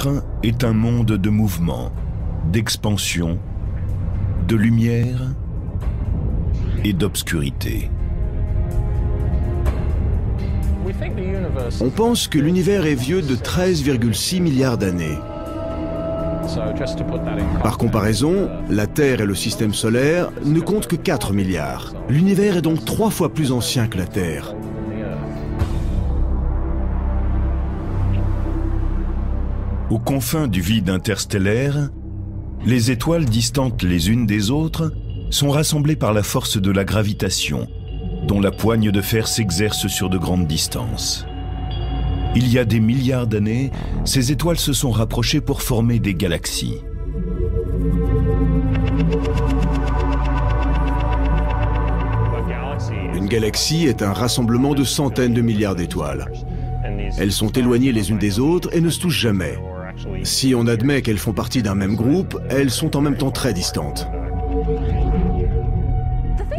nôtre est un monde de mouvement, d'expansion, de lumière et d'obscurité. On pense que l'univers est vieux de 13,6 milliards d'années. Par comparaison, la Terre et le système solaire ne comptent que 4 milliards. L'univers est donc 3 fois plus ancien que la Terre. Aux confins du vide interstellaire, les étoiles distantes les unes des autres sont rassemblées par la force de la gravitation, dont la poigne de fer s'exerce sur de grandes distances. Il y a des milliards d'années, ces étoiles se sont rapprochées pour former des galaxies. Une galaxie est un rassemblement de centaines de milliards d'étoiles. Elles sont éloignées les unes des autres et ne se touchent jamais. Si on admet qu'elles font partie d'un même groupe, elles sont en même temps très distantes.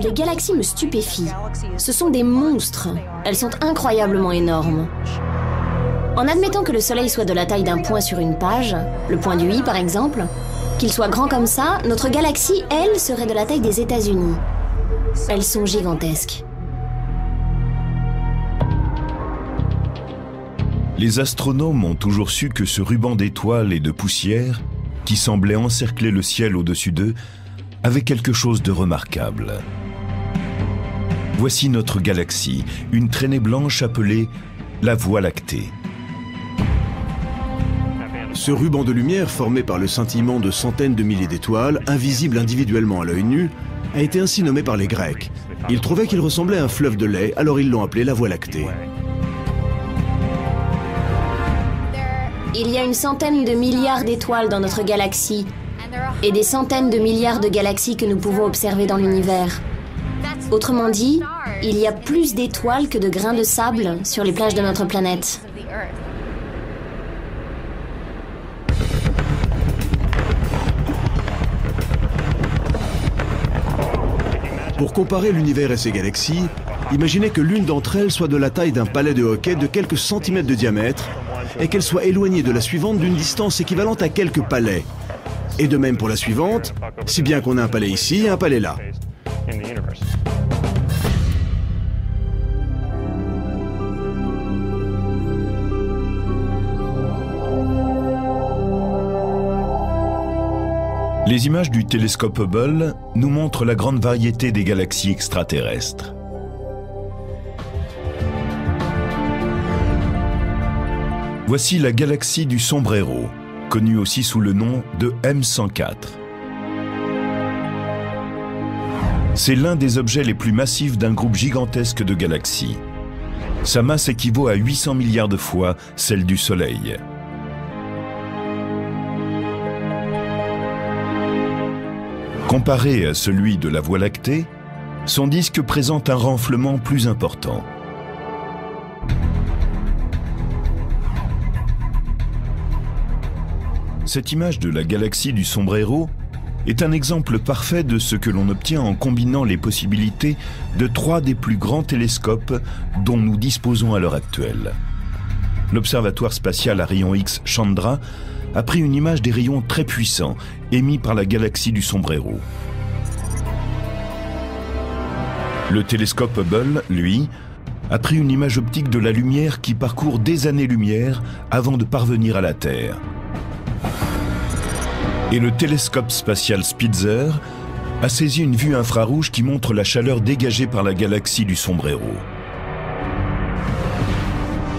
Les galaxies me stupéfient. Ce sont des monstres. Elles sont incroyablement énormes. En admettant que le Soleil soit de la taille d'un point sur une page, le point du i par exemple, qu'il soit grand comme ça, notre galaxie, elle, serait de la taille des États-Unis. Elles sont gigantesques. Les astronomes ont toujours su que ce ruban d'étoiles et de poussière, qui semblait encercler le ciel au-dessus d'eux, avait quelque chose de remarquable. Voici notre galaxie, une traînée blanche appelée la Voie lactée. Ce ruban de lumière formé par le scintillement de centaines de milliers d'étoiles, invisible individuellement à l'œil nu, a été ainsi nommé par les Grecs. Ils trouvaient qu'il ressemblait à un fleuve de lait, alors ils l'ont appelé la Voie lactée. Il y a une centaine de milliards d'étoiles dans notre galaxie et des centaines de milliards de galaxies que nous pouvons observer dans l'univers. Autrement dit, il y a plus d'étoiles que de grains de sable sur les plages de notre planète. Pour comparer l'univers et ses galaxies, imaginez que l'une d'entre elles soit de la taille d'un palais de hockey de quelques centimètres de diamètre et qu'elle soit éloignée de la suivante d'une distance équivalente à quelques palais. Et de même pour la suivante, si bien qu'on a un palais ici et un palais là. Les images du télescope Hubble nous montrent la grande variété des galaxies extraterrestres. Voici la galaxie du Sombrero, connue aussi sous le nom de M104. C'est l'un des objets les plus massifs d'un groupe gigantesque de galaxies. Sa masse équivaut à 800 milliards de fois celle du Soleil. Comparé à celui de la Voie lactée, son disque présente un renflement plus important. Cette image de la galaxie du Sombrero est un exemple parfait de ce que l'on obtient en combinant les possibilités de 3 des plus grands télescopes dont nous disposons à l'heure actuelle. L'observatoire spatial à rayons X Chandra a pris une image des rayons très puissants émis par la galaxie du Sombrero. Le télescope Hubble, lui, a pris une image optique de la lumière qui parcourt des années-lumière avant de parvenir à la Terre. Et le télescope spatial Spitzer a saisi une vue infrarouge qui montre la chaleur dégagée par la galaxie du Sombrero.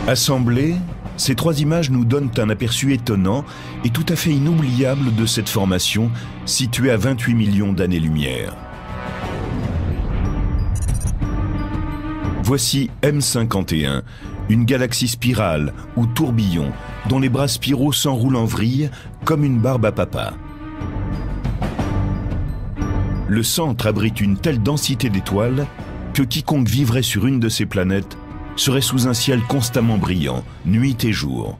Assemblées, ces 3 images nous donnent un aperçu étonnant et tout à fait inoubliable de cette formation située à 28 millions d'années-lumière. Voici M51, une galaxie spirale ou tourbillon dont les bras spiraux s'enroulent en vrille comme une barbe à papa. Le centre abrite une telle densité d'étoiles que quiconque vivrait sur une de ces planètes serait sous un ciel constamment brillant, nuit et jour.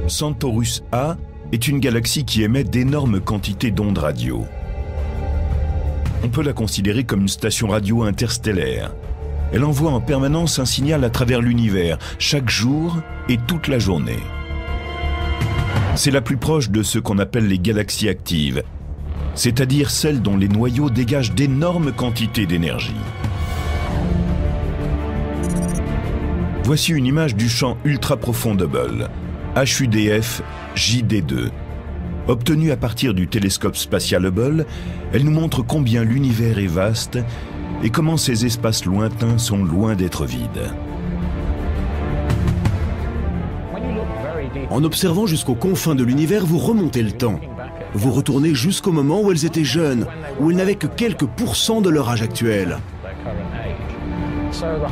Centaurus A est une galaxie qui émet d'énormes quantités d'ondes radio. On peut la considérer comme une station radio interstellaire. Elle envoie en permanence un signal à travers l'univers, chaque jour et toute la journée. C'est la plus proche de ce qu'on appelle les galaxies actives, c'est-à-dire celles dont les noyaux dégagent d'énormes quantités d'énergie. Voici une image du champ ultra-profond d'Hubble, HUDF JD2. Obtenue à partir du télescope spatial Hubble, elle nous montre combien l'univers est vaste et comment ces espaces lointains sont loin d'être vides. En observant jusqu'aux confins de l'univers, vous remontez le temps. Vous retournez jusqu'au moment où elles étaient jeunes, où elles n'avaient que quelques pourcents de leur âge actuel.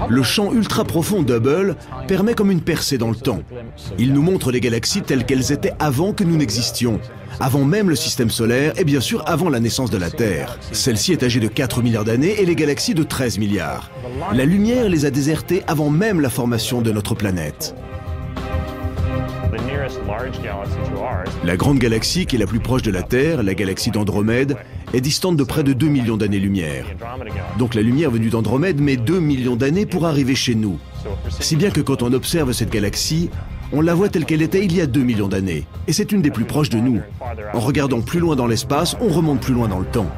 Le champ ultra-profond d'Hubble permet comme une percée dans le temps. Il nous montre les galaxies telles qu'elles étaient avant que nous n'existions, avant même le système solaire et bien sûr avant la naissance de la Terre. Celle-ci est âgée de 4 milliards d'années et les galaxies de 13 milliards. La lumière les a désertées avant même la formation de notre planète. La grande galaxie qui est la plus proche de la Terre, la galaxie d'Andromède, est distante de près de 2 millions d'années-lumière. Donc la lumière venue d'Andromède met 2 millions d'années pour arriver chez nous. Si bien que quand on observe cette galaxie, on la voit telle qu'elle était il y a 2 millions d'années. Et c'est une des plus proches de nous. En regardant plus loin dans l'espace, on remonte plus loin dans le temps.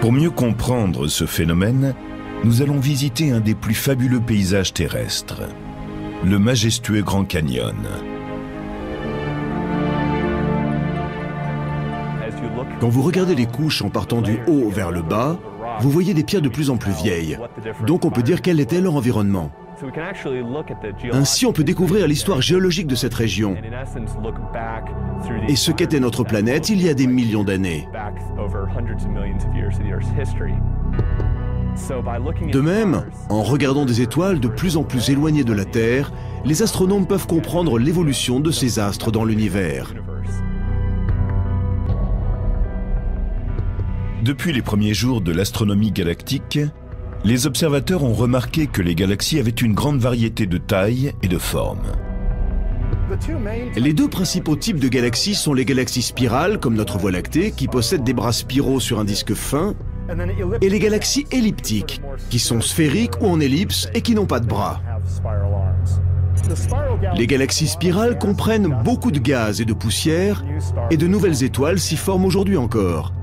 Pour mieux comprendre ce phénomène, nous allons visiter un des plus fabuleux paysages terrestres, le majestueux Grand Canyon. Quand vous regardez les couches en partant du haut vers le bas, vous voyez des pierres de plus en plus vieilles. Donc on peut dire quel était leur environnement. Ainsi, on peut découvrir l'histoire géologique de cette région et ce qu'était notre planète il y a des millions d'années. De même, en regardant des étoiles de plus en plus éloignées de la Terre, les astronomes peuvent comprendre l'évolution de ces astres dans l'univers. Depuis les premiers jours de l'astronomie galactique, les observateurs ont remarqué que les galaxies avaient une grande variété de tailles et de formes. Les deux principaux types de galaxies sont les galaxies spirales, comme notre Voie lactée, qui possèdent des bras spiraux sur un disque fin, et les galaxies elliptiques, qui sont sphériques ou en ellipse et qui n'ont pas de bras. Les galaxies spirales comprennent beaucoup de gaz et de poussière, et de nouvelles étoiles s'y forment aujourd'hui encore.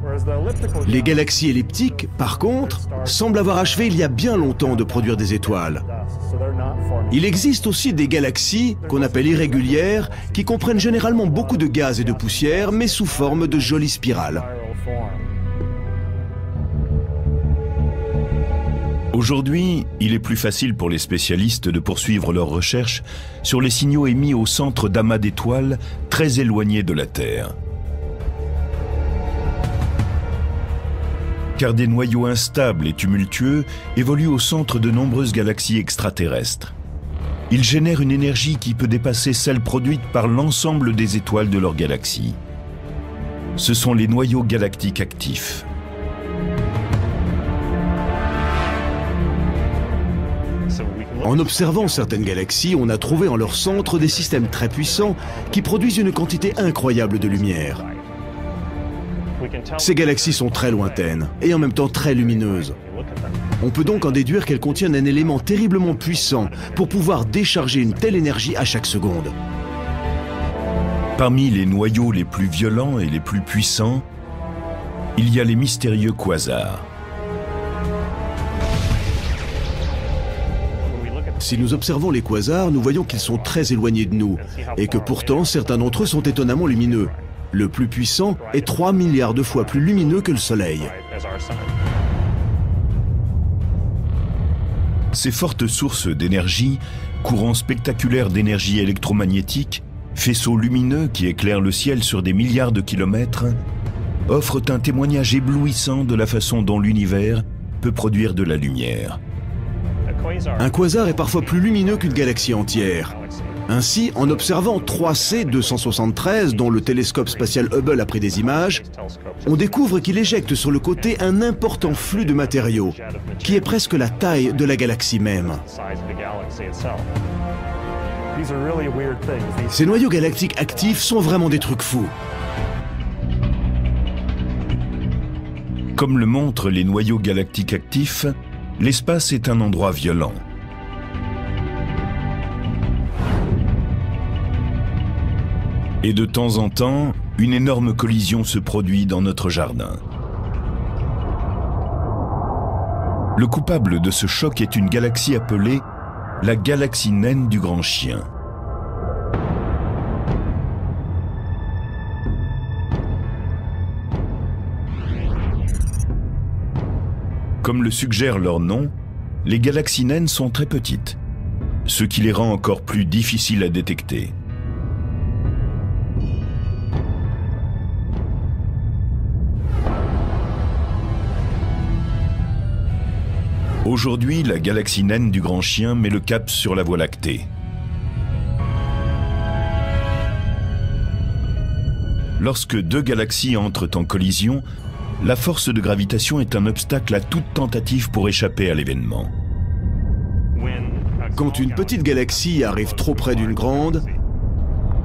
Les galaxies elliptiques, par contre, semblent avoir achevé il y a bien longtemps de produire des étoiles. Il existe aussi des galaxies, qu'on appelle irrégulières, qui comprennent généralement beaucoup de gaz et de poussière, mais sous forme de jolies spirales. Aujourd'hui, il est plus facile pour les spécialistes de poursuivre leurs recherches sur les signaux émis au centre d'amas d'étoiles très éloignés de la Terre. Car des noyaux instables et tumultueux évoluent au centre de nombreuses galaxies extraterrestres. Ils génèrent une énergie qui peut dépasser celle produite par l'ensemble des étoiles de leur galaxie. Ce sont les noyaux galactiques actifs. En observant certaines galaxies, on a trouvé en leur centre des systèmes très puissants qui produisent une quantité incroyable de lumière. Ces galaxies sont très lointaines et en même temps très lumineuses. On peut donc en déduire qu'elles contiennent un élément terriblement puissant pour pouvoir décharger une telle énergie à chaque seconde. Parmi les noyaux les plus violents et les plus puissants, il y a les mystérieux quasars. Si nous observons les quasars, nous voyons qu'ils sont très éloignés de nous et que pourtant certains d'entre eux sont étonnamment lumineux. Le plus puissant est 3 milliards de fois plus lumineux que le Soleil. Ces fortes sources d'énergie, courants spectaculaires d'énergie électromagnétique, faisceaux lumineux qui éclairent le ciel sur des milliards de kilomètres, offrent un témoignage éblouissant de la façon dont l'univers peut produire de la lumière. Un quasar est parfois plus lumineux qu'une galaxie entière. Ainsi, en observant 3C 273, dont le télescope spatial Hubble a pris des images, on découvre qu'il éjecte sur le côté un important flux de matériaux, qui est presque la taille de la galaxie même. Ces noyaux galactiques actifs sont vraiment des trucs fous. Comme le montrent les noyaux galactiques actifs, l'espace est un endroit violent. Et de temps en temps, une énorme collision se produit dans notre jardin. Le coupable de ce choc est une galaxie appelée la galaxie naine du Grand Chien. Comme le suggère leur nom, les galaxies naines sont très petites, ce qui les rend encore plus difficiles à détecter. Aujourd'hui, la galaxie naine du Grand Chien met le cap sur la Voie lactée. Lorsque deux galaxies entrent en collision, la force de gravitation est un obstacle à toute tentative pour échapper à l'événement. Quand une petite galaxie arrive trop près d'une grande,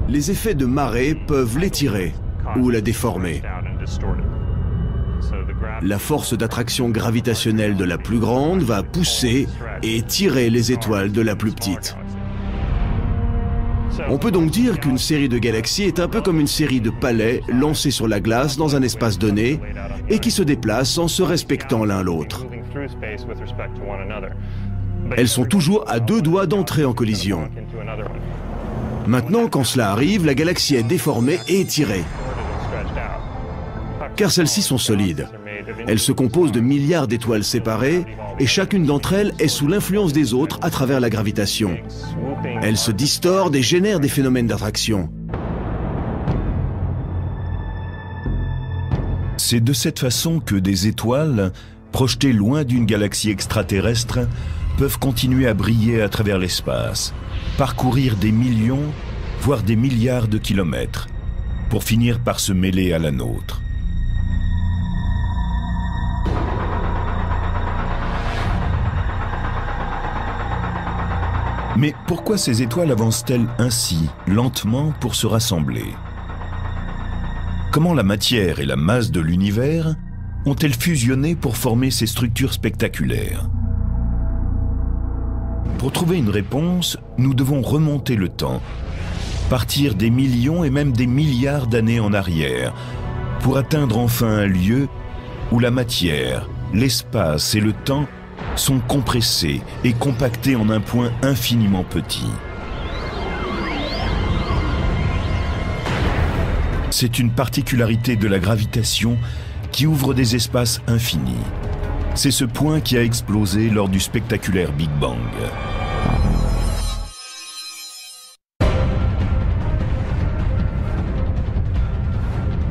les effets de marée peuvent l'étirer ou la déformer. La force d'attraction gravitationnelle de la plus grande va pousser et tirer les étoiles de la plus petite. On peut donc dire qu'une série de galaxies est un peu comme une série de palets lancés sur la glace dans un espace donné et qui se déplacent en se respectant l'un l'autre. Elles sont toujours à deux doigts d'entrer en collision. Maintenant, quand cela arrive, la galaxie est déformée et étirée. Car celles-ci sont solides. Elles se composent de milliards d'étoiles séparées et chacune d'entre elles est sous l'influence des autres à travers la gravitation. Elles se distordent et génèrent des phénomènes d'attraction. C'est de cette façon que des étoiles, projetées loin d'une galaxie extraterrestre, peuvent continuer à briller à travers l'espace, parcourir des millions, voire des milliards de kilomètres, pour finir par se mêler à la nôtre. Mais pourquoi ces étoiles avancent-elles ainsi, lentement, pour se rassembler? Comment la matière et la masse de l'univers ont-elles fusionné pour former ces structures spectaculaires? Pour trouver une réponse, nous devons remonter le temps, partir des millions et même des milliards d'années en arrière, pour atteindre enfin un lieu où la matière, l'espace et le temps sont compressés et compactés en un point infiniment petit. C'est une particularité de la gravitation qui ouvre des espaces infinis. C'est ce point qui a explosé lors du spectaculaire Big Bang.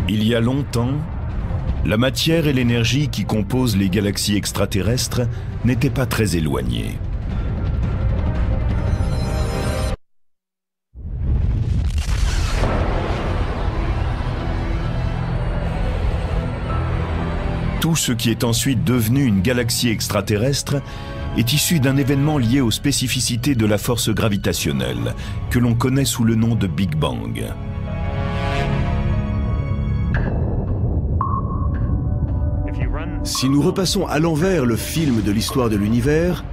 Il y a longtemps, la matière et l'énergie qui composent les galaxies extraterrestres n'étaient pas très éloignées. Tout ce qui est ensuite devenu une galaxie extraterrestre est issu d'un événement lié aux spécificités de la force gravitationnelle, que l'on connaît sous le nom de Big Bang. Si nous repassons à l'envers le film de l'histoire de l'univers,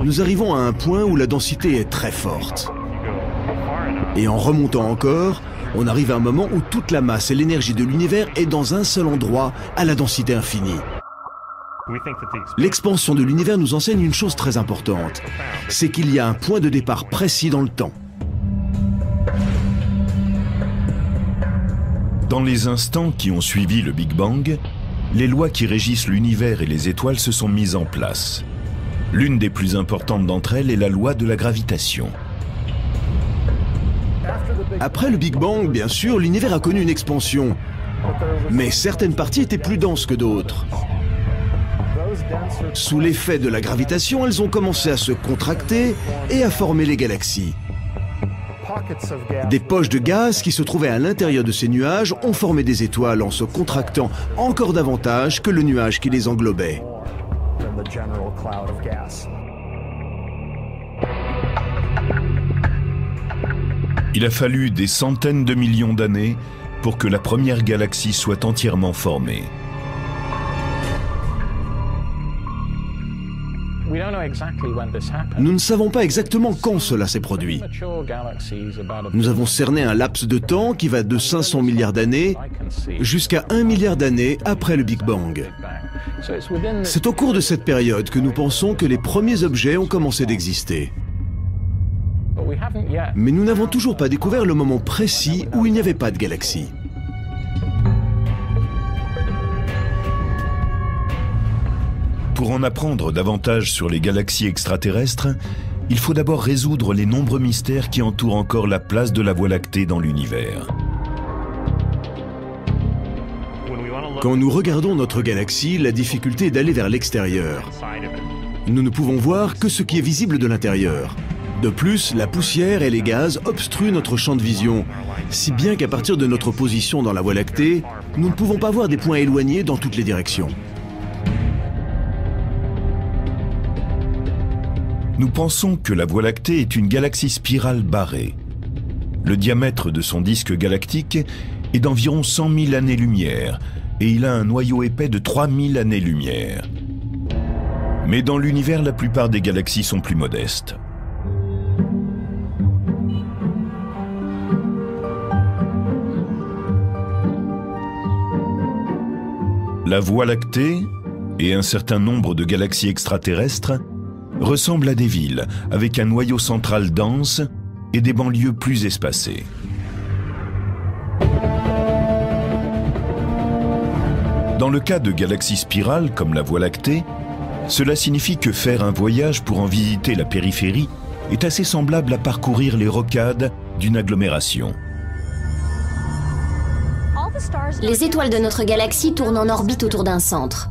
nous arrivons à un point où la densité est très forte. Et en remontant encore, on arrive à un moment où toute la masse et l'énergie de l'univers est dans un seul endroit, à la densité infinie. L'expansion de l'univers nous enseigne une chose très importante, c'est qu'il y a un point de départ précis dans le temps. Dans les instants qui ont suivi le Big Bang, les lois qui régissent l'univers et les étoiles se sont mises en place. L'une des plus importantes d'entre elles est la loi de la gravitation. Après le Big Bang, bien sûr, l'univers a connu une expansion. Mais certaines parties étaient plus denses que d'autres. Sous l'effet de la gravitation, elles ont commencé à se contracter et à former les galaxies. Des poches de gaz qui se trouvaient à l'intérieur de ces nuages ont formé des étoiles en se contractant encore davantage que le nuage qui les englobait. Il a fallu des centaines de millions d'années pour que la première galaxie soit entièrement formée. Nous ne savons pas exactement quand cela s'est produit. Nous avons cerné un laps de temps qui va de 500 milliards d'années jusqu'à 1 milliard d'années après le Big Bang. C'est au cours de cette période que nous pensons que les premiers objets ont commencé d'exister. Mais nous n'avons toujours pas découvert le moment précis où il n'y avait pas de galaxie. Pour en apprendre davantage sur les galaxies extraterrestres, il faut d'abord résoudre les nombreux mystères qui entourent encore la place de la Voie lactée dans l'univers. Quand nous regardons notre galaxie, la difficulté est d'aller vers l'extérieur. Nous ne pouvons voir que ce qui est visible de l'intérieur. De plus, la poussière et les gaz obstruent notre champ de vision, si bien qu'à partir de notre position dans la Voie lactée, nous ne pouvons pas voir des points éloignés dans toutes les directions. Nous pensons que la Voie lactée est une galaxie spirale barrée. Le diamètre de son disque galactique est d'environ 100 000 années-lumière et il a un noyau épais de 3000 années-lumière. Mais dans l'univers, la plupart des galaxies sont plus modestes. La Voie lactée et un certain nombre de galaxies extraterrestres ressemblent à des villes avec un noyau central dense et des banlieues plus espacées. Dans le cas de galaxies spirales comme la Voie lactée, cela signifie que faire un voyage pour en visiter la périphérie est assez semblable à parcourir les rocades d'une agglomération. Les étoiles de notre galaxie tournent en orbite autour d'un centre.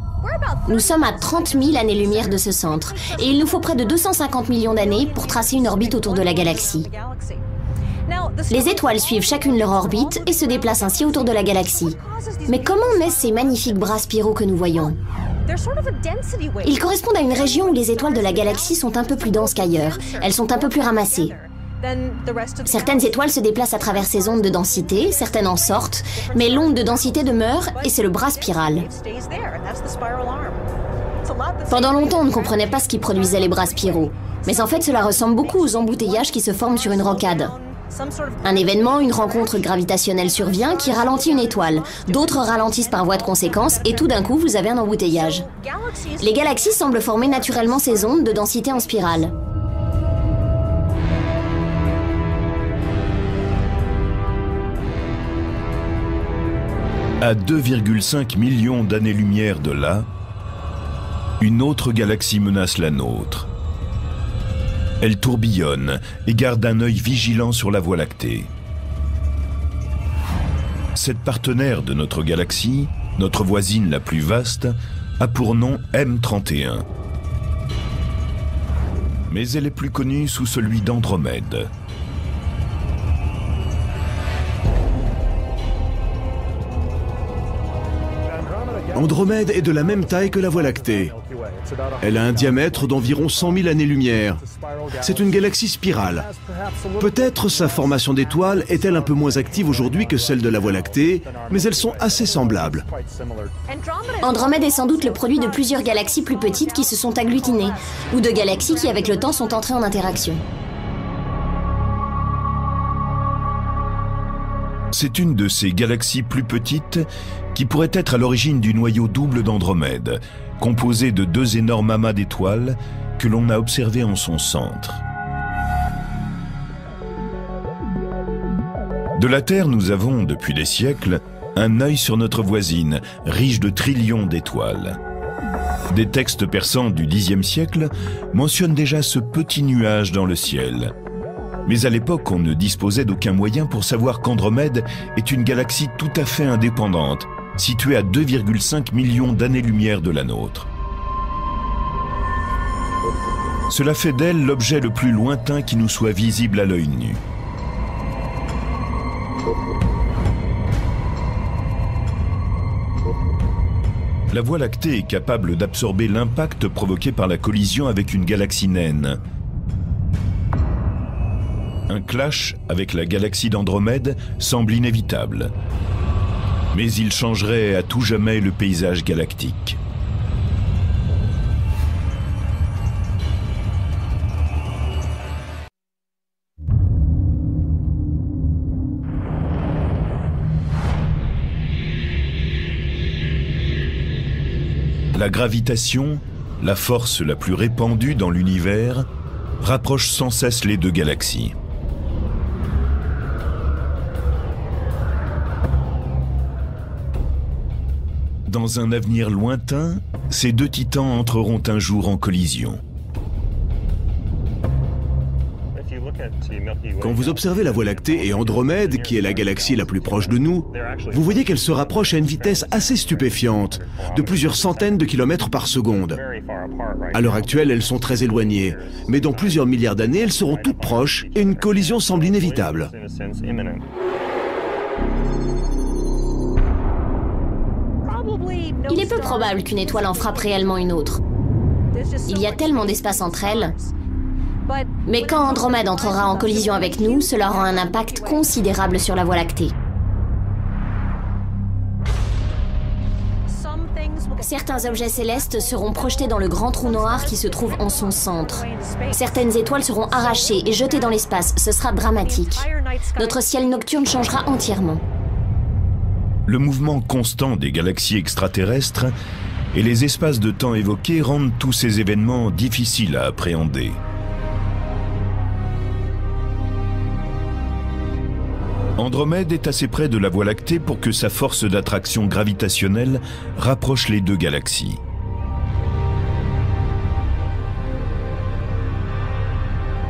Nous sommes à 30 000 années-lumière de ce centre, et il nous faut près de 250 millions d'années pour tracer une orbite autour de la galaxie. Les étoiles suivent chacune leur orbite et se déplacent ainsi autour de la galaxie. Mais comment naissent ces magnifiques bras spiraux que nous voyons? Ils correspondent à une région où les étoiles de la galaxie sont un peu plus denses qu'ailleurs. Elles sont un peu plus ramassées. Certaines étoiles se déplacent à travers ces ondes de densité, certaines en sortent, mais l'onde de densité demeure et c'est le bras spiral. Pendant longtemps, on ne comprenait pas ce qui produisait les bras spiraux, mais en fait cela ressemble beaucoup aux embouteillages qui se forment sur une rocade. Un événement, une rencontre gravitationnelle survient qui ralentit une étoile, d'autres ralentissent par voie de conséquence et tout d'un coup vous avez un embouteillage. Les galaxies semblent former naturellement ces ondes de densité en spirale. À 2,5 millions d'années-lumière de là, une autre galaxie menace la nôtre. Elle tourbillonne et garde un œil vigilant sur la Voie lactée. Cette partenaire de notre galaxie, notre voisine la plus vaste, a pour nom M31. Mais elle est plus connue sous celui d'Andromède. Andromède est de la même taille que la Voie lactée. Elle a un diamètre d'environ 100 000 années-lumière. C'est une galaxie spirale. Peut-être sa formation d'étoiles est-elle un peu moins active aujourd'hui que celle de la Voie lactée, mais elles sont assez semblables. Andromède est sans doute le produit de plusieurs galaxies plus petites qui se sont agglutinées, ou de galaxies qui avec le temps sont entrées en interaction. C'est une de ces galaxies plus petites qui pourrait être à l'origine du noyau double d'Andromède, composé de deux énormes amas d'étoiles que l'on a observés en son centre. De la Terre, nous avons, depuis des siècles, un œil sur notre voisine, riche de trillions d'étoiles. Des textes persans du Xe siècle mentionnent déjà ce petit nuage dans le ciel. Mais à l'époque, on ne disposait d'aucun moyen pour savoir qu'Andromède est une galaxie tout à fait indépendante, située à 2,5 millions d'années-lumière de la nôtre. Cela fait d'elle l'objet le plus lointain qui nous soit visible à l'œil nu. La Voie lactée est capable d'absorber l'impact provoqué par la collision avec une galaxie naine. Un clash avec la galaxie d'Andromède semble inévitable. Mais il changerait à tout jamais le paysage galactique. La gravitation, la force la plus répandue dans l'univers, rapproche sans cesse les deux galaxies. Dans un avenir lointain, ces deux titans entreront un jour en collision. Quand vous observez la Voie lactée et Andromède, qui est la galaxie la plus proche de nous, vous voyez qu'elle se rapproche à une vitesse assez stupéfiante, de plusieurs centaines de kilomètres par seconde. À l'heure actuelle, elles sont très éloignées, mais dans plusieurs milliards d'années, elles seront toutes proches et une collision semble inévitable. Il est peu probable qu'une étoile en frappe réellement une autre. Il y a tellement d'espace entre elles. Mais quand Andromède entrera en collision avec nous, cela aura un impact considérable sur la Voie lactée. Certains objets célestes seront projetés dans le grand trou noir qui se trouve en son centre. Certaines étoiles seront arrachées et jetées dans l'espace. Ce sera dramatique. Notre ciel nocturne changera entièrement. Le mouvement constant des galaxies extraterrestres et les espaces de temps évoqués rendent tous ces événements difficiles à appréhender. Andromède est assez près de la Voie lactée pour que sa force d'attraction gravitationnelle rapproche les deux galaxies.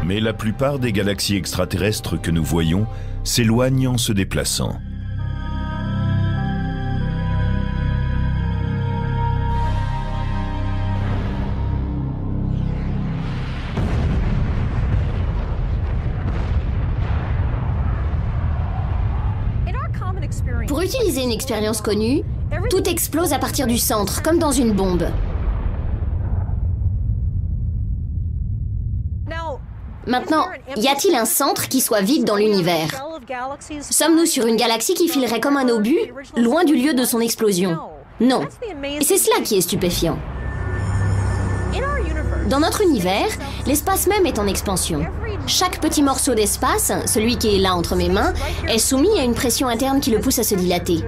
Mais la plupart des galaxies extraterrestres que nous voyons s'éloignent en se déplaçant. Pour utiliser une expérience connue, tout explose à partir du centre, comme dans une bombe. Maintenant, y a-t-il un centre qui soit vide dans l'univers? Sommes-nous sur une galaxie qui filerait comme un obus, loin du lieu de son explosion? Non. Et c'est cela qui est stupéfiant. Dans notre univers, l'espace même est en expansion. Chaque petit morceau d'espace, celui qui est là entre mes mains, est soumis à une pression interne qui le pousse à se dilater.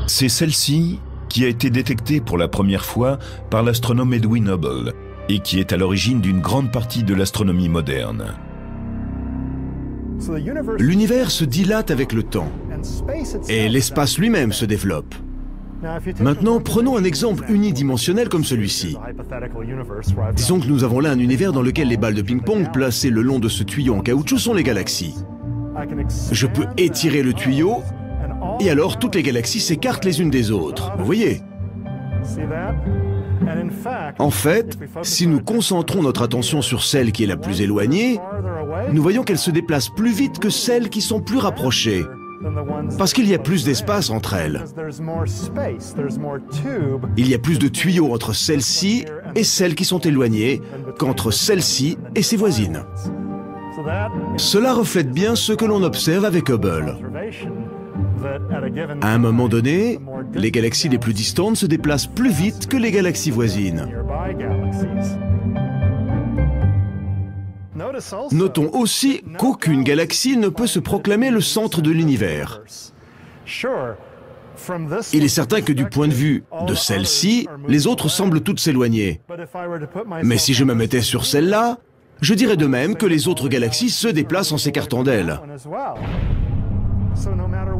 C'est celle-ci qui a été détectée pour la première fois par l'astronome Edwin Hubble et qui est à l'origine d'une grande partie de l'astronomie moderne. L'univers se dilate avec le temps et l'espace lui-même se développe. Maintenant, prenons un exemple unidimensionnel comme celui-ci. Disons que nous avons là un univers dans lequel les balles de ping-pong placées le long de ce tuyau en caoutchouc sont les galaxies. Je peux étirer le tuyau et alors toutes les galaxies s'écartent les unes des autres. Vous voyez? En fait, si nous concentrons notre attention sur celle qui est la plus éloignée, nous voyons qu'elles se déplacent plus vite que celles qui sont plus rapprochées. Parce qu'il y a plus d'espace entre elles. Il y a plus de tuyaux entre celles-ci et celles qui sont éloignées qu'entre celles-ci et ses voisines. Cela reflète bien ce que l'on observe avec Hubble. À un moment donné, les galaxies les plus distantes se déplacent plus vite que les galaxies voisines. Notons aussi qu'aucune galaxie ne peut se proclamer le centre de l'univers. Il est certain que du point de vue de celle-ci, les autres semblent toutes s'éloigner. Mais si je me mettais sur celle-là, je dirais de même que les autres galaxies se déplacent en s'écartant d'elle.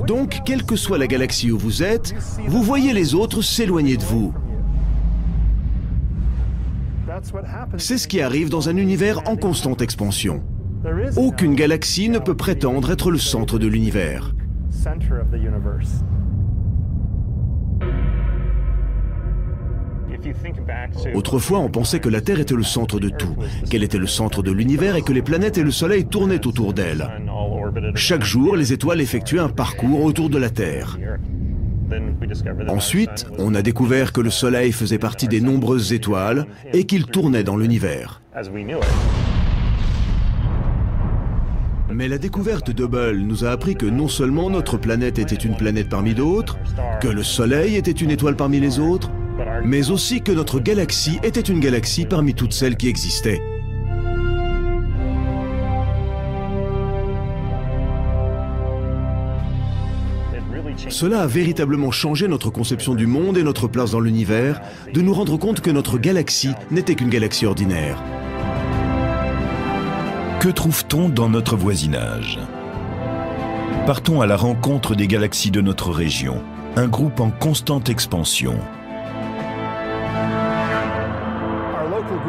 Donc, quelle que soit la galaxie où vous êtes, vous voyez les autres s'éloigner de vous. C'est ce qui arrive dans un univers en constante expansion. Aucune galaxie ne peut prétendre être le centre de l'univers. Autrefois, on pensait que la Terre était le centre de tout, qu'elle était le centre de l'univers et que les planètes et le Soleil tournaient autour d'elle. Chaque jour, les étoiles effectuaient un parcours autour de la Terre. Ensuite, on a découvert que le Soleil faisait partie des nombreuses étoiles et qu'il tournait dans l'univers. Mais la découverte d'Hubble nous a appris que non seulement notre planète était une planète parmi d'autres, que le Soleil était une étoile parmi les autres, mais aussi que notre galaxie était une galaxie parmi toutes celles qui existaient. Cela a véritablement changé notre conception du monde et notre place dans l'univers, de nous rendre compte que notre galaxie n'était qu'une galaxie ordinaire. Que trouve-t-on dans notre voisinage? Partons à la rencontre des galaxies de notre région, un groupe en constante expansion.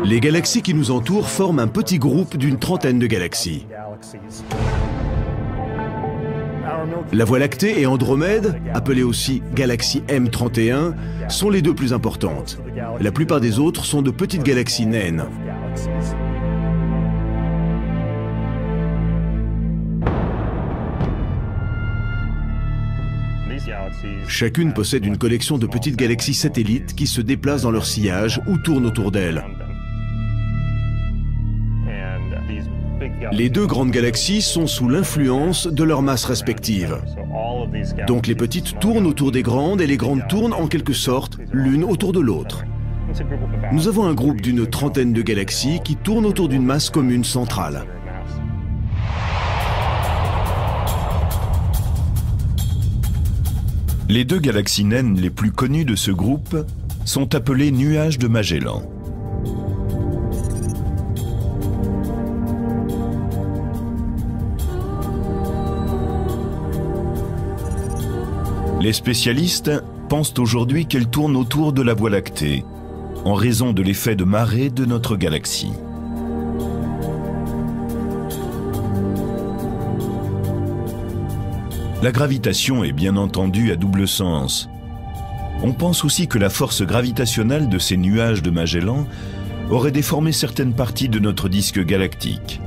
Les galaxies qui nous entourent forment un petit groupe d'une trentaine de galaxies. La Voie lactée et Andromède, appelées aussi galaxie M31, sont les deux plus importantes. La plupart des autres sont de petites galaxies naines. Chacune possède une collection de petites galaxies satellites qui se déplacent dans leur sillage ou tournent autour d'elles. Les deux grandes galaxies sont sous l'influence de leurs masses respectives. Donc les petites tournent autour des grandes et les grandes tournent en quelque sorte l'une autour de l'autre. Nous avons un groupe d'une trentaine de galaxies qui tournent autour d'une masse commune centrale. Les deux galaxies naines les plus connues de ce groupe sont appelées nuages de Magellan. Les spécialistes pensent aujourd'hui qu'elles tournent autour de la Voie lactée, en raison de l'effet de marée de notre galaxie. La gravitation est bien entendu à double sens. On pense aussi que la force gravitationnelle de ces nuages de Magellan aurait déformé certaines parties de notre disque galactique.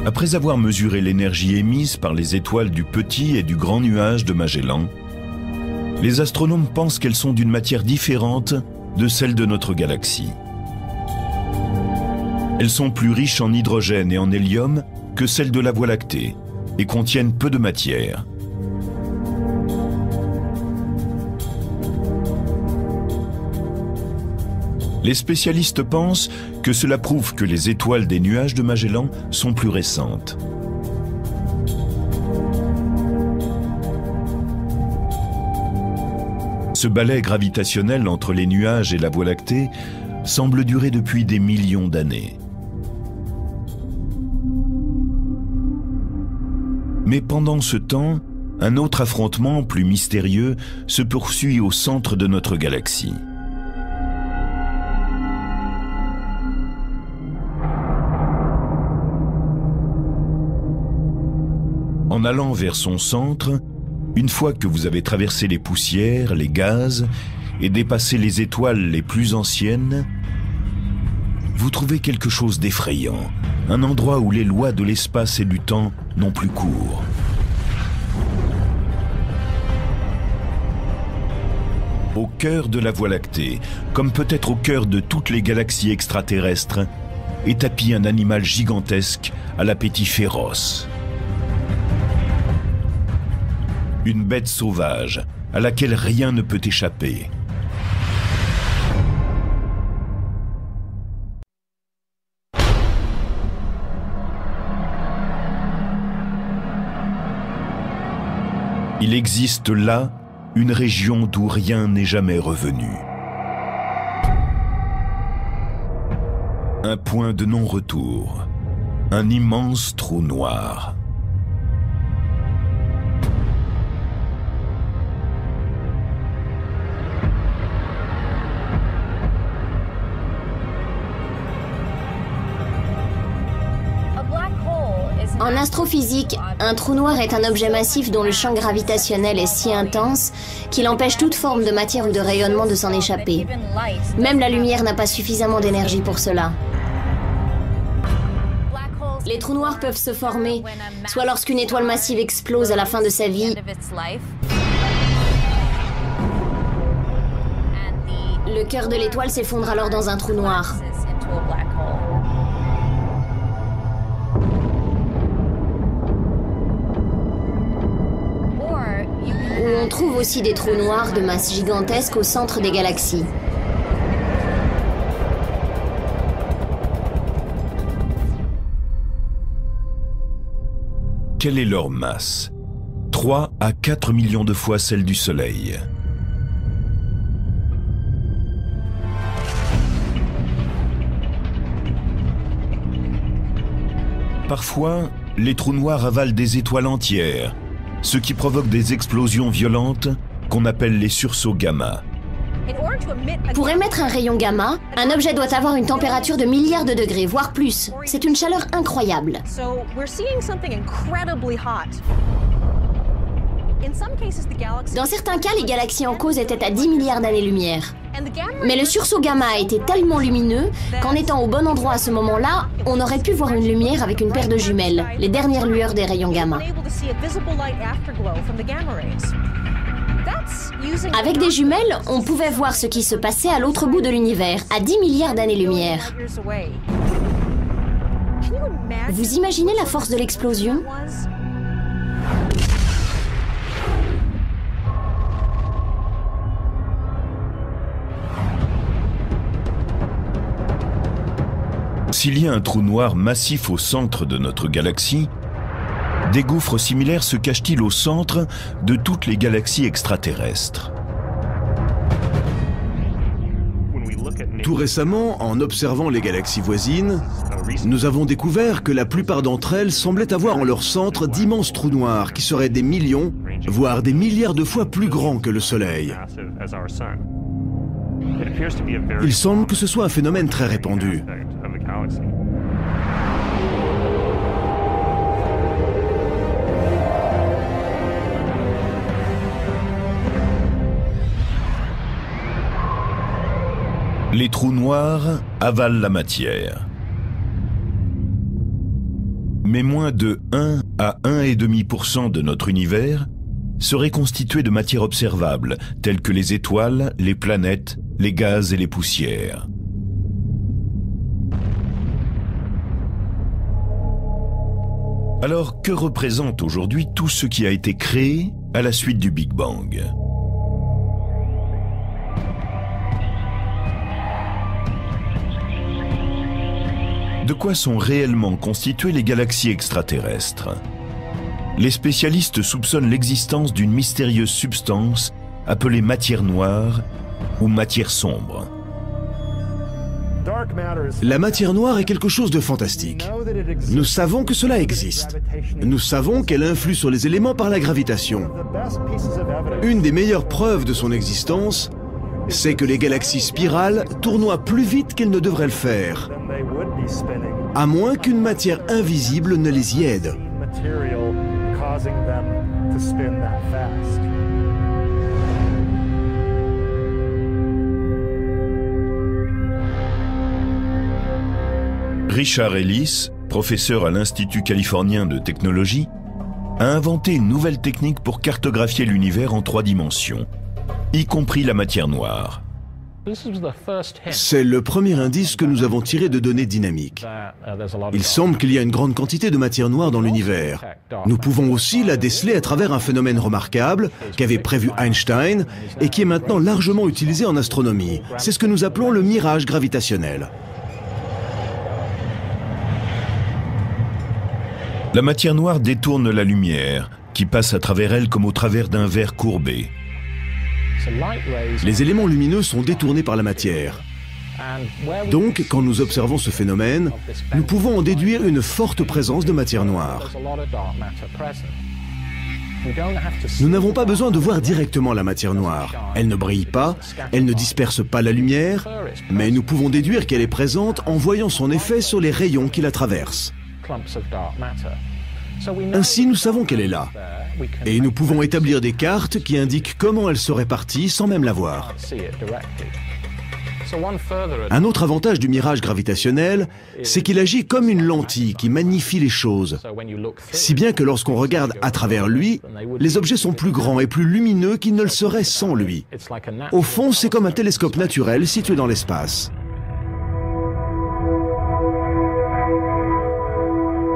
Après avoir mesuré l'énergie émise par les étoiles du petit et du grand nuage de Magellan, les astronomes pensent qu'elles sont d'une matière différente de celle de notre galaxie. Elles sont plus riches en hydrogène et en hélium que celles de la Voie lactée et contiennent peu de matière. Les spécialistes pensent que cela prouve que les étoiles des nuages de Magellan sont plus récentes. Ce balai gravitationnel entre les nuages et la Voie lactée semble durer depuis des millions d'années. Mais pendant ce temps, un autre affrontement plus mystérieux se poursuit au centre de notre galaxie. En allant vers son centre, une fois que vous avez traversé les poussières, les gaz et dépassé les étoiles les plus anciennes, vous trouvez quelque chose d'effrayant, un endroit où les lois de l'espace et du temps n'ont plus cours. Au cœur de la Voie lactée, comme peut-être au cœur de toutes les galaxies extraterrestres, est tapi un animal gigantesque à l'appétit féroce. Une bête sauvage à laquelle rien ne peut échapper. Il existe là une région d'où rien n'est jamais revenu. Un point de non-retour, un immense trou noir. En astrophysique, un trou noir est un objet massif dont le champ gravitationnel est si intense qu'il empêche toute forme de matière ou de rayonnement de s'en échapper. Même la lumière n'a pas suffisamment d'énergie pour cela. Les trous noirs peuvent se former, soit lorsqu'une étoile massive explose à la fin de sa vie, Le cœur de l'étoile s'effondre alors dans un trou noir. Où on trouve aussi des trous noirs de masse gigantesque au centre des galaxies. Quelle est leur masse? 3 à 4 millions de fois celle du Soleil. Parfois, les trous noirs avalent des étoiles entières, ce qui provoque des explosions violentes qu'on appelle les sursauts gamma. Pour émettre un rayon gamma, un objet doit avoir une température de milliards de degrés, voire plus. C'est une chaleur incroyable. Dans certains cas, les galaxies en cause étaient à 10 milliards d'années-lumière. Mais le sursaut gamma a été tellement lumineux qu'en étant au bon endroit à ce moment-là, on aurait pu voir une lumière avec une paire de jumelles, les dernières lueurs des rayons gamma. Avec des jumelles, on pouvait voir ce qui se passait à l'autre bout de l'univers, à 10 milliards d'années-lumière. Vous imaginez la force de l'explosion ? S'il y a un trou noir massif au centre de notre galaxie, des gouffres similaires se cachent-ils au centre de toutes les galaxies extraterrestres? Tout récemment, en observant les galaxies voisines, nous avons découvert que la plupart d'entre elles semblaient avoir en leur centre d'immenses trous noirs qui seraient des millions, voire des milliards de fois plus grands que le Soleil. Il semble que ce soit un phénomène très répandu. Les trous noirs avalent la matière. Mais moins de 1 à 1,5% de notre univers serait constitué de matière observable, telle que les étoiles, les planètes, les gaz et les poussières. Alors, que représente aujourd'hui tout ce qui a été créé à la suite du Big Bang ? De quoi sont réellement constituées les galaxies extraterrestres? Les spécialistes soupçonnent l'existence d'une mystérieuse substance appelée matière noire ou matière sombre. La matière noire est quelque chose de fantastique. Nous savons que cela existe. Nous savons qu'elle influe sur les éléments par la gravitation. Une des meilleures preuves de son existence, c'est que les galaxies spirales tournoient plus vite qu'elles ne devraient le faire, à moins qu'une matière invisible ne les y aide. Richard Ellis, professeur à l'Institut californien de technologie, a inventé une nouvelle technique pour cartographier l'univers en 3 dimensions, y compris la matière noire. C'est le premier indice que nous avons tiré de données dynamiques. Il semble qu'il y a une grande quantité de matière noire dans l'univers. Nous pouvons aussi la déceler à travers un phénomène remarquable qu'avait prévu Einstein et qui est maintenant largement utilisé en astronomie. C'est ce que nous appelons le mirage gravitationnel. La matière noire détourne la lumière, qui passe à travers elle comme au travers d'un verre courbé. Les éléments lumineux sont détournés par la matière. Donc, quand nous observons ce phénomène, nous pouvons en déduire une forte présence de matière noire. Nous n'avons pas besoin de voir directement la matière noire. Elle ne brille pas, elle ne disperse pas la lumière, mais nous pouvons déduire qu'elle est présente en voyant son effet sur les rayons qui la traversent. Ainsi, nous savons qu'elle est là. Et nous pouvons établir des cartes qui indiquent comment elle se répartit sans même la voir. Un autre avantage du mirage gravitationnel, c'est qu'il agit comme une lentille qui magnifie les choses. Si bien que lorsqu'on regarde à travers lui, les objets sont plus grands et plus lumineux qu'ils ne le seraient sans lui. Au fond, c'est comme un télescope naturel situé dans l'espace.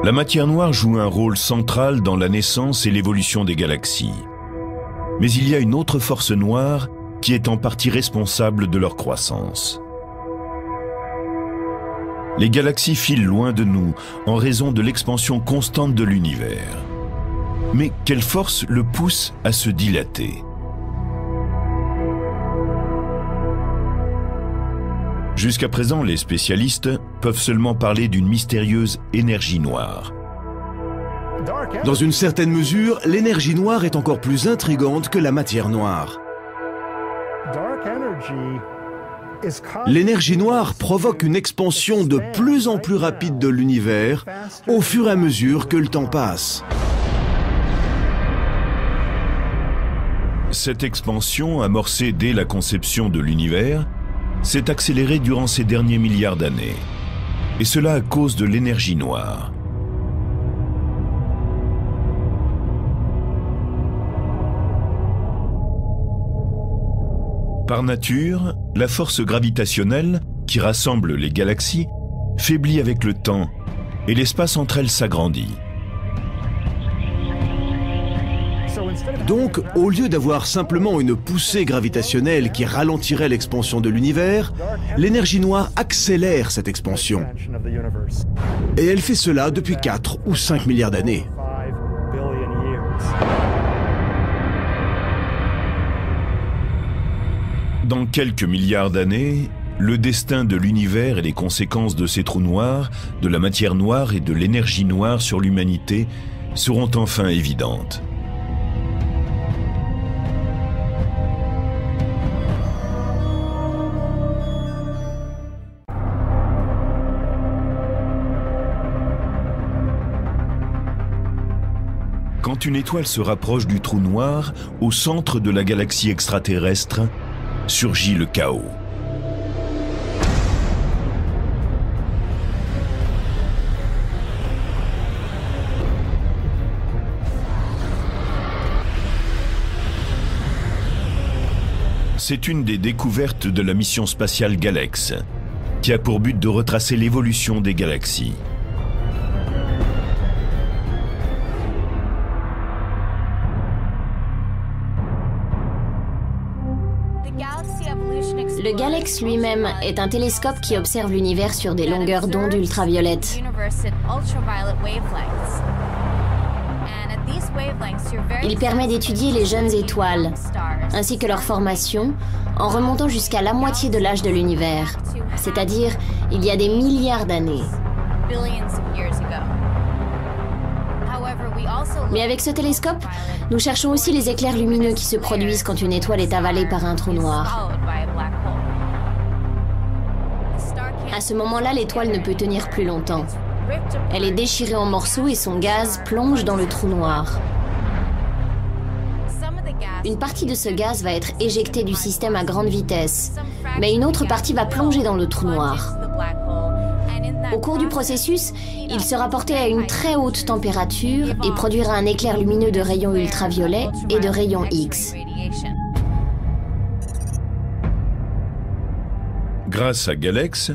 La matière noire joue un rôle central dans la naissance et l'évolution des galaxies. Mais il y a une autre force noire qui est en partie responsable de leur croissance. Les galaxies filent loin de nous en raison de l'expansion constante de l'univers. Mais quelle force le pousse à se dilater? Jusqu'à présent, les spécialistes peuvent seulement parler d'une mystérieuse énergie noire. Dans une certaine mesure, l'énergie noire est encore plus intrigante que la matière noire. L'énergie noire provoque une expansion de plus en plus rapide de l'univers au fur et à mesure que le temps passe. Cette expansion, amorcée dès la conception de l'univers, s'est accélérée durant ces derniers milliards d'années. Et cela à cause de l'énergie noire. Par nature, la force gravitationnelle, qui rassemble les galaxies, faiblit avec le temps et l'espace entre elles s'agrandit. Donc, au lieu d'avoir simplement une poussée gravitationnelle qui ralentirait l'expansion de l'univers, l'énergie noire accélère cette expansion. Et elle fait cela depuis 4 ou 5 milliards d'années. Dans quelques milliards d'années, le destin de l'univers et les conséquences de ces trous noirs, de la matière noire et de l'énergie noire sur l'humanité seront enfin évidentes. Quand une étoile se rapproche du trou noir, au centre de la galaxie extraterrestre, surgit le chaos. C'est une des découvertes de la mission spatiale Galex, qui a pour but de retracer l'évolution des galaxies. Le Galex lui-même est un télescope qui observe l'univers sur des longueurs d'onde ultraviolettes. Il permet d'étudier les jeunes étoiles, ainsi que leur formation, en remontant jusqu'à la moitié de l'âge de l'univers, c'est-à-dire il y a des milliards d'années. Mais avec ce télescope, nous cherchons aussi les éclairs lumineux qui se produisent quand une étoile est avalée par un trou noir. À ce moment-là, l'étoile ne peut tenir plus longtemps. Elle est déchirée en morceaux et son gaz plonge dans le trou noir. Une partie de ce gaz va être éjectée du système à grande vitesse, mais une autre partie va plonger dans le trou noir. Au cours du processus, il sera porté à une très haute température et produira un éclair lumineux de rayons ultraviolets et de rayons X. Grâce à Galex,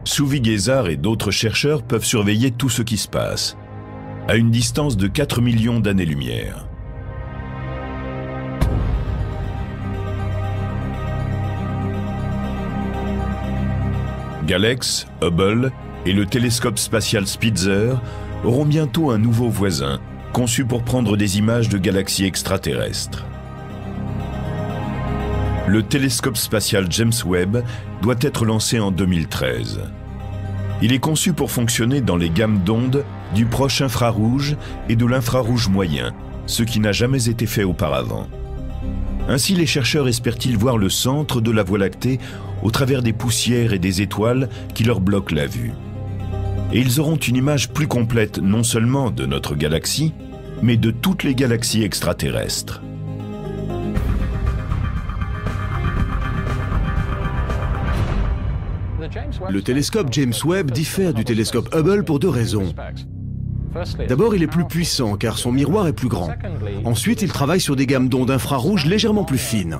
Suvi Gezar et d'autres chercheurs peuvent surveiller tout ce qui se passe, à une distance de 4 millions d'années-lumière. Galex, Hubble et le télescope spatial Spitzer auront bientôt un nouveau voisin, conçu pour prendre des images de galaxies extraterrestres. Le télescope spatial James Webb doit être lancé en 2013. Il est conçu pour fonctionner dans les gammes d'ondes du proche infrarouge et de l'infrarouge moyen, ce qui n'a jamais été fait auparavant. Ainsi, les chercheurs espèrent-ils voir le centre de la Voie lactée au travers des poussières et des étoiles qui leur bloquent la vue. Et ils auront une image plus complète non seulement de notre galaxie, mais de toutes les galaxies extraterrestres. Le télescope James Webb diffère du télescope Hubble pour deux raisons. D'abord, il est plus puissant car son miroir est plus grand. Ensuite, il travaille sur des gammes d'ondes infrarouges légèrement plus fines.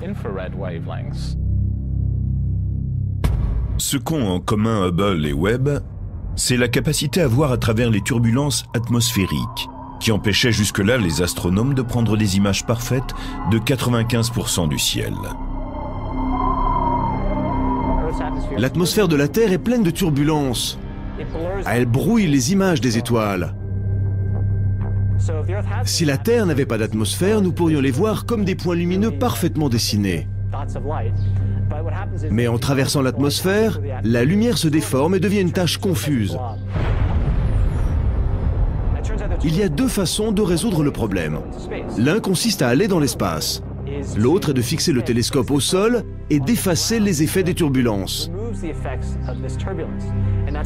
Ce qu'ont en commun Hubble et Webb, c'est la capacité à voir à travers les turbulences atmosphériques, qui empêchaient jusque-là les astronomes de prendre des images parfaites de 95% du ciel. L'atmosphère de la Terre est pleine de turbulences. Elle brouille les images des étoiles. Si la Terre n'avait pas d'atmosphère, nous pourrions les voir comme des points lumineux parfaitement dessinés. Mais en traversant l'atmosphère, la lumière se déforme et devient une tache confuse. Il y a deux façons de résoudre le problème. L'un consiste à aller dans l'espace. L'autre est de fixer le télescope au sol et d'effacer les effets des turbulences.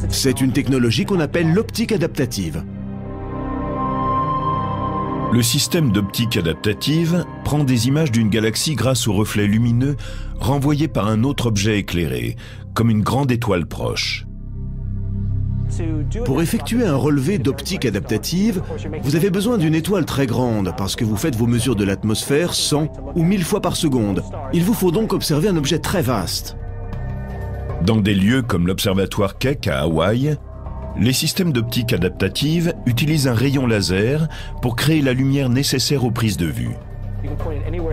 C'est une technologie qu'on appelle l'optique adaptative. Le système d'optique adaptative prend des images d'une galaxie grâce aux reflets lumineux renvoyés par un autre objet éclairé, comme une grande étoile proche. Pour effectuer un relevé d'optique adaptative, vous avez besoin d'une étoile très grande parce que vous faites vos mesures de l'atmosphère 100 ou 1000 fois par seconde. Il vous faut donc observer un objet très vaste. Dans des lieux comme l'observatoire Keck à Hawaï, les systèmes d'optique adaptative utilisent un rayon laser pour créer la lumière nécessaire aux prises de vue.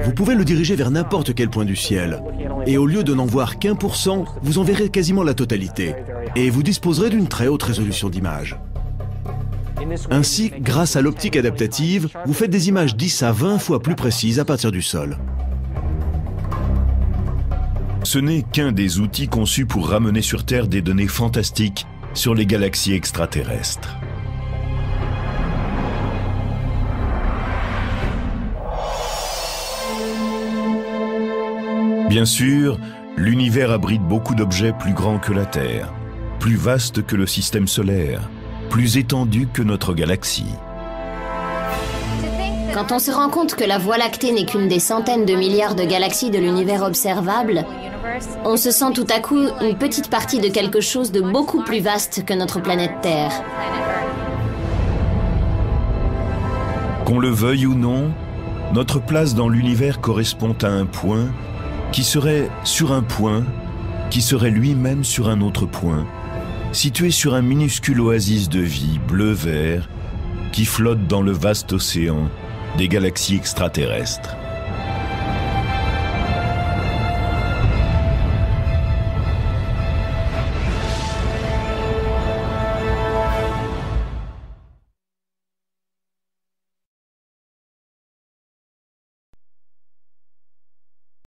Vous pouvez le diriger vers n'importe quel point du ciel. Et au lieu de n'en voir qu'1%, vous en verrez quasiment la totalité. Et vous disposerez d'une très haute résolution d'image. Ainsi, grâce à l'optique adaptative, vous faites des images 10 à 20 fois plus précises à partir du sol. Ce n'est qu'un des outils conçus pour ramener sur Terre des données fantastiques sur les galaxies extraterrestres. Bien sûr, l'univers abrite beaucoup d'objets plus grands que la Terre, plus vastes que le système solaire, plus étendus que notre galaxie. Quand on se rend compte que la Voie lactée n'est qu'une des centaines de milliards de galaxies de l'univers observable, on se sent tout à coup une petite partie de quelque chose de beaucoup plus vaste que notre planète Terre. Qu'on le veuille ou non, notre place dans l'univers correspond à un point qui serait sur un point, qui serait lui-même sur un autre point, situé sur un minuscule oasis de vie bleu-vert qui flotte dans le vaste océan des galaxies extraterrestres.